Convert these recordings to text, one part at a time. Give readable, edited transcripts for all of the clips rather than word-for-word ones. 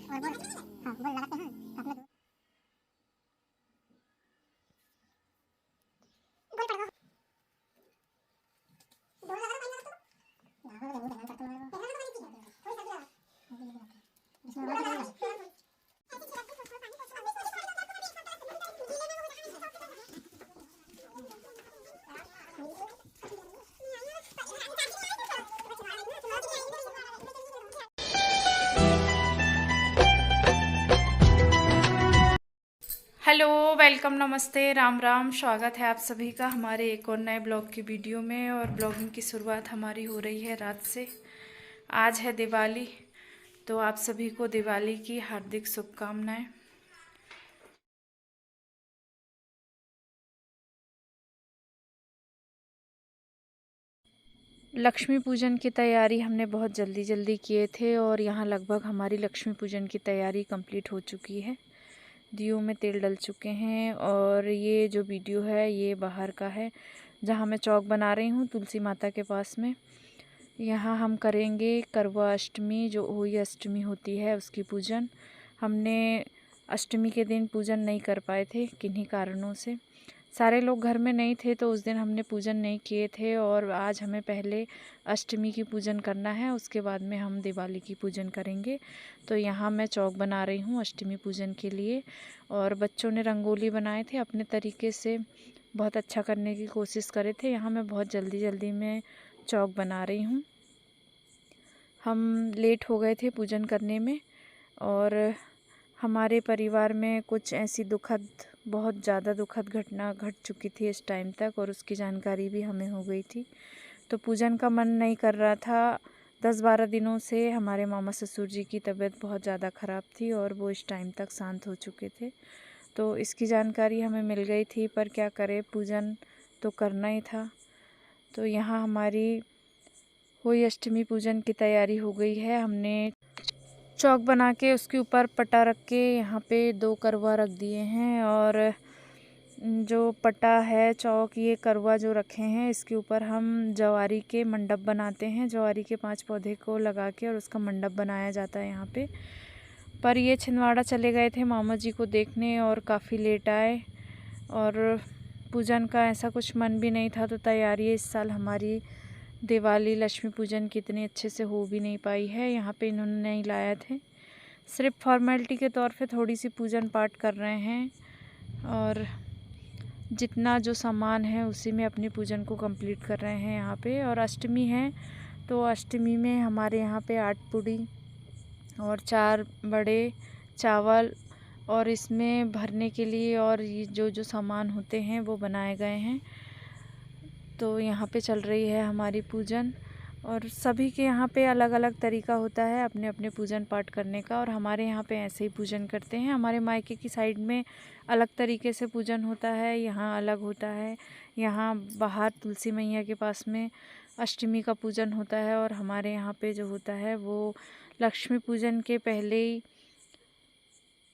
हाँ बोल लगाते हैं अपने बोल पड़ेगा बोल लगा भाई लगा तो ना हो गया करते हैं पहले तो मैंने किया थोड़ी सा किया इसमें हेलो, वेलकम, नमस्ते, राम राम। स्वागत है आप सभी का हमारे एक और नए ब्लॉग की वीडियो में। और ब्लॉगिंग की शुरुआत हमारी हो रही है रात से। आज है दिवाली, तो आप सभी को दिवाली की हार्दिक शुभकामनाएं। लक्ष्मी पूजन की तैयारी हमने बहुत जल्दी जल्दी किए थे और यहाँ लगभग हमारी लक्ष्मी पूजन की तैयारी कंप्लीट हो चुकी है। दियों में तेल डल चुके हैं और ये जो वीडियो है ये बाहर का है, जहाँ मैं चौक बना रही हूँ तुलसी माता के पास में। यहाँ हम करेंगे करवा अष्टमी, जो हुई अष्टमी होती है उसकी पूजन। हमने अष्टमी के दिन पूजन नहीं कर पाए थे किन्हीं कारणों से, सारे लोग घर में नहीं थे, तो उस दिन हमने पूजन नहीं किए थे। और आज हमें पहले अष्टमी की पूजन करना है, उसके बाद में हम दिवाली की पूजन करेंगे। तो यहाँ मैं चौक बना रही हूँ अष्टमी पूजन के लिए। और बच्चों ने रंगोली बनाए थे अपने तरीके से, बहुत अच्छा करने की कोशिश करे थे। यहाँ मैं बहुत जल्दी जल्दी में चौक बना रही हूँ। हम लेट हो गए थे पूजन करने में और हमारे परिवार में कुछ ऐसी बहुत ज़्यादा दुखद घटना घट चुकी थी इस टाइम तक, और उसकी जानकारी भी हमें हो गई थी। तो पूजन का मन नहीं कर रहा था। 10-12 दिनों से हमारे मामा ससुर जी की तबीयत बहुत ज़्यादा ख़राब थी और वो इस टाइम तक शांत हो चुके थे। तो इसकी जानकारी हमें मिल गई थी, पर क्या करें, पूजन तो करना ही था। तो यहाँ हमारी हुई अष्टमी पूजन की तैयारी हो गई है। हमने चौक बना के उसके ऊपर पटा रख के यहाँ पे 2 करवा रख दिए हैं। और जो पटा है चौक, ये करवा जो रखे हैं, इसके ऊपर हम जवारी के मंडप बनाते हैं। जवारी के 5 पौधे को लगा के और उसका मंडप बनाया जाता है यहाँ पे। पर ये छिंदवाड़ा चले गए थे मामा जी को देखने और काफ़ी लेट आए, और पूजन का ऐसा कुछ मन भी नहीं था। तो तैयारी इस साल हमारी दिवाली लक्ष्मी पूजन कितने अच्छे से हो भी नहीं पाई है। यहाँ पे इन्होंने नहीं लाए थे, सिर्फ फॉर्मेलिटी के तौर पे थोड़ी सी पूजन पाठ कर रहे हैं, और जितना जो सामान है उसी में अपनी पूजन को कंप्लीट कर रहे हैं यहाँ पे। और अष्टमी है, तो अष्टमी में हमारे यहाँ पे 8 पूड़ी और 4 बड़े चावल और इसमें भरने के लिए और ये जो सामान होते हैं वो बनाए गए हैं। तो यहाँ पे चल रही है हमारी पूजन, और सभी के यहाँ पे अलग अलग तरीका होता है अपने अपने पूजन पाठ करने का। और हमारे यहाँ पे ऐसे ही पूजन करते हैं। हमारे मायके की साइड में अलग तरीके से पूजन होता है, यहाँ अलग होता है। यहाँ बाहर तुलसी मैया के पास में अष्टमी का पूजन होता है, और हमारे यहाँ पे जो होता है वो लक्ष्मी पूजन के पहले ही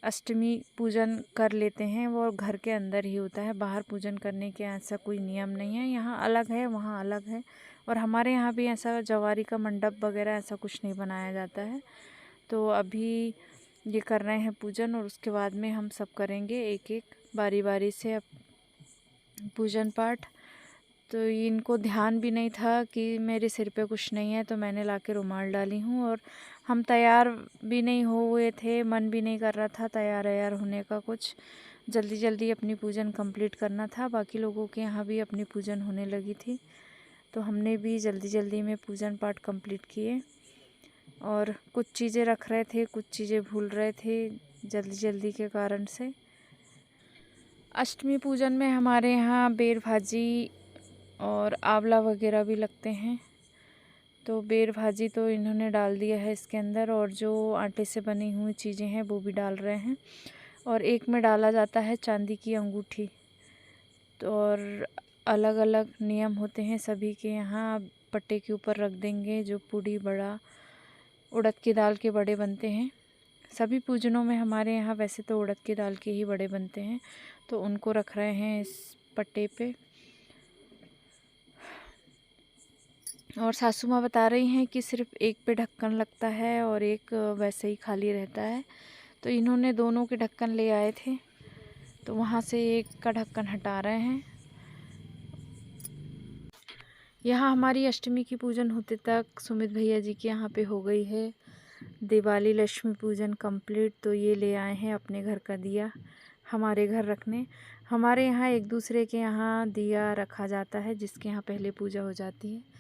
अष्टमी पूजन कर लेते हैं। वो घर के अंदर ही होता है, बाहर पूजन करने के ऐसा कोई नियम नहीं है। यहाँ अलग है, वहाँ अलग है। और हमारे यहाँ भी ऐसा जवारी का मंडप वगैरह ऐसा कुछ नहीं बनाया जाता है। तो अभी ये कर रहे हैं पूजन, और उसके बाद में हम सब करेंगे एक एक बारी बारी से पूजन पाठ। तो इनको ध्यान भी नहीं था कि मेरे सिर पे कुछ नहीं है, तो मैंने लाके रुमाल डाली हूँ। और हम तैयार भी नहीं हुए थे, मन भी नहीं कर रहा था तैयार होने का। कुछ जल्दी जल्दी अपनी पूजन कंप्लीट करना था। बाकी लोगों के यहाँ भी अपनी पूजन होने लगी थी, तो हमने भी जल्दी जल्दी में पूजन पाठ कंप्लीट किए। और कुछ चीज़ें रख रहे थे, कुछ चीज़ें भूल रहे थे जल्दी जल्दी के कारण से। अष्टमी पूजन में हमारे यहाँ बेर भाजी और आंवला वगैरह भी लगते हैं। तो बेर भाजी तो इन्होंने डाल दिया है इसके अंदर, और जो आटे से बनी हुई चीज़ें हैं वो भी डाल रहे हैं। और एक में डाला जाता है चांदी की अंगूठी। तो और अलग अलग नियम होते हैं सभी के यहाँ। पट्टे के ऊपर रख देंगे जो पूड़ी बड़ा उड़द की दाल के बड़े बनते हैं। सभी पूजनों में हमारे यहाँ वैसे तो उड़द की दाल के ही बड़े बनते हैं, तो उनको रख रहे हैं इस पट्टे पे। और सासू माँ बता रही हैं कि सिर्फ एक पे ढक्कन लगता है और एक वैसे ही खाली रहता है। तो इन्होंने दोनों के ढक्कन ले आए थे, तो वहाँ से एक का ढक्कन हटा रहे हैं। यहाँ हमारी अष्टमी की पूजन होते तक सुमित भैया जी के यहाँ पे हो गई है दिवाली लक्ष्मी पूजन कंप्लीट। तो ये ले आए हैं अपने घर का दिया हमारे घर रखने। हमारे यहाँ एक दूसरे के यहाँ दिया रखा जाता है, जिसके यहाँ पहले पूजा हो जाती है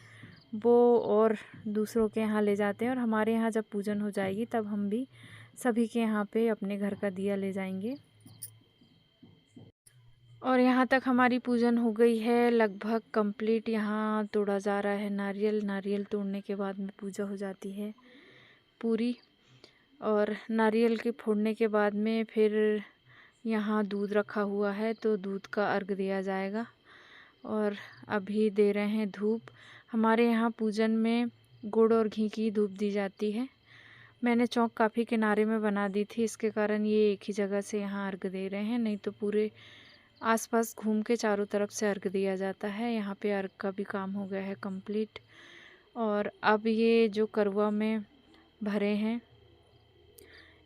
वो और दूसरों के यहाँ ले जाते हैं, और हमारे यहाँ जब पूजन हो जाएगी तब हम भी सभी के यहाँ पे अपने घर का दिया ले जाएंगे। और यहाँ तक हमारी पूजन हो गई है लगभग कंप्लीट। यहाँ तोड़ा जा रहा है नारियल। नारियल तोड़ने के बाद में पूजा हो जाती है पूरी। और नारियल के फोड़ने के बाद में फिर यहाँ दूध रखा हुआ है, तो दूध का अर्घ दिया जाएगा। और अभी दे रहे हैं धूप। हमारे यहाँ पूजन में गुड़ और घी की धूप दी जाती है। मैंने चौक काफ़ी किनारे में बना दी थी, इसके कारण ये एक ही जगह से यहाँ अर्घ दे रहे हैं, नहीं तो पूरे आसपास घूम के चारों तरफ से अर्घ दिया जाता है। यहाँ पे अर्घ का भी काम हो गया है कंप्लीट। और अब ये जो करवा में भरे हैं,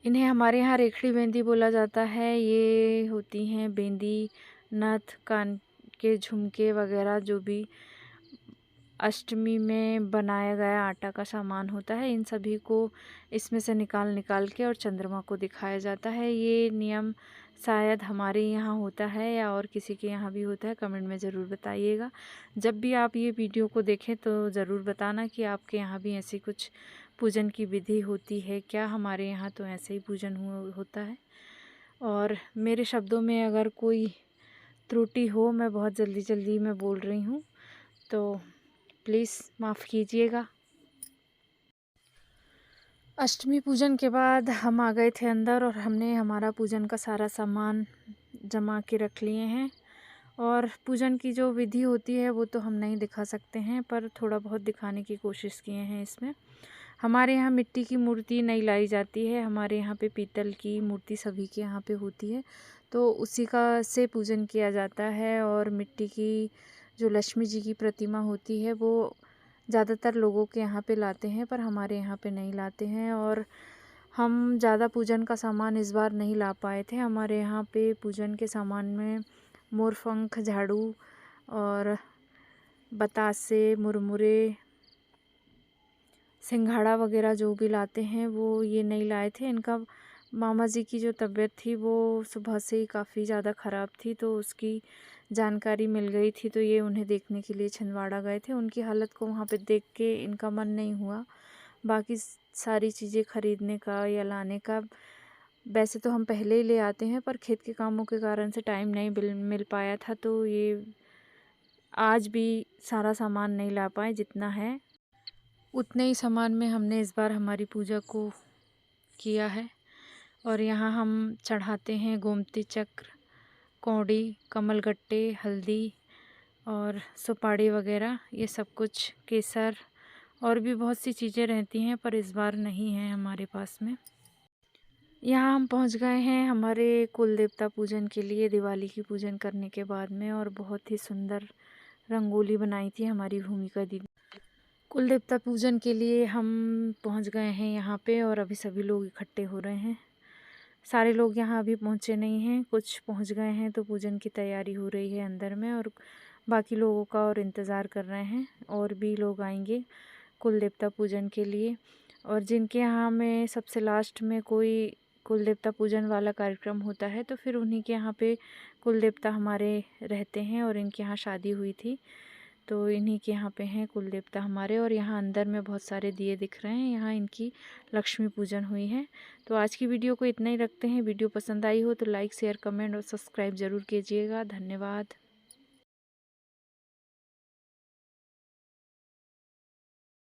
इन्हें हमारे यहाँ रेखड़ी बेंदी बोला जाता है। ये होती हैं बेंदी, नथ, कान के झुमके वगैरह, जो भी अष्टमी में बनाया गया आटा का सामान होता है, इन सभी को इसमें से निकाल के और चंद्रमा को दिखाया जाता है। ये नियम शायद हमारे यहाँ होता है या और किसी के यहाँ भी होता है, कमेंट में ज़रूर बताइएगा। जब भी आप ये वीडियो को देखें तो ज़रूर बताना कि आपके यहाँ भी ऐसी कुछ पूजन की विधि होती है क्या। हमारे यहाँ तो ऐसे ही पूजन होता है। और मेरे शब्दों में अगर कोई त्रुटि हो, मैं बहुत जल्दी में बोल रही हूँ, तो प्लीज़ माफ़ कीजिएगा। अष्टमी पूजन के बाद हम आ गए थे अंदर और हमने हमारा पूजन का सारा सामान जमा के रख लिए हैं। और पूजन की जो विधि होती है वो तो हम नहीं दिखा सकते हैं, पर थोड़ा बहुत दिखाने की कोशिश किए हैं इसमें। हमारे यहाँ मिट्टी की मूर्ति नहीं लाई जाती है, हमारे यहाँ पे पीतल की मूर्ति सभी के यहाँ पे होती है, तो उसी का से पूजन किया जाता है। और मिट्टी की जो लक्ष्मी जी की प्रतिमा होती है वो ज़्यादातर लोगों के यहाँ पे लाते हैं, पर हमारे यहाँ पे नहीं लाते हैं। और हम ज़्यादा पूजन का सामान इस बार नहीं ला पाए थे। हमारे यहाँ पे पूजन के सामान में मोरपंख, झाड़ू और बतासे, मुरमुरे, सिंघाड़ा वगैरह जो भी लाते हैं वो ये नहीं लाए थे। इनका मामा जी की जो तबीयत थी वो सुबह से ही काफ़ी ज़्यादा ख़राब थी, तो उसकी जानकारी मिल गई थी, तो ये उन्हें देखने के लिए छिंदवाड़ा गए थे। उनकी हालत को वहाँ पे देख के इनका मन नहीं हुआ बाकी सारी चीज़ें ख़रीदने का या लाने का। वैसे तो हम पहले ही ले आते हैं, पर खेत के कामों के कारण से टाइम नहीं मिल पाया था, तो ये आज भी सारा सामान नहीं ला पाए। जितना है उतने ही सामान में हमने इस बार हमारी पूजा को किया है। और यहाँ हम चढ़ाते हैं गोमती चक्र, कौड़ी, कमलगट्टे, हल्दी और सुपाड़ी वगैरह, ये सब कुछ, केसर और भी बहुत सी चीज़ें रहती हैं, पर इस बार नहीं है हमारे पास में। यहाँ हम पहुँच गए हैं हमारे कुल देवता पूजन के लिए दिवाली की पूजन करने के बाद में। और बहुत ही सुंदर रंगोली बनाई थी हमारी भूमिका दीदी। कुल देवता पूजन के लिए हम पहुँच गए हैं यहाँ पे, और अभी सभी लोग इकट्ठे हो रहे हैं। सारे लोग यहाँ अभी पहुँचे नहीं हैं, कुछ पहुँच गए हैं, तो पूजन की तैयारी हो रही है अंदर में, और बाकी लोगों का और इंतज़ार कर रहे हैं। और भी लोग आएंगे कुल देवता पूजन के लिए। और जिनके यहाँ में सबसे लास्ट में कोई कुल देवता पूजन वाला कार्यक्रम होता है, तो फिर उन्हीं के यहाँ पे कुल देवता हमारे रहते हैं। और इनके यहाँ शादी हुई थी, तो इन्हीं के यहाँ पे हैं कुल देवता हमारे। और यहाँ अंदर में बहुत सारे दिए दिख रहे हैं, यहाँ इनकी लक्ष्मी पूजन हुई है। तो आज की वीडियो को इतना ही रखते हैं। वीडियो पसंद आई हो तो लाइक, शेयर, कमेंट और सब्सक्राइब ज़रूर कीजिएगा। धन्यवाद।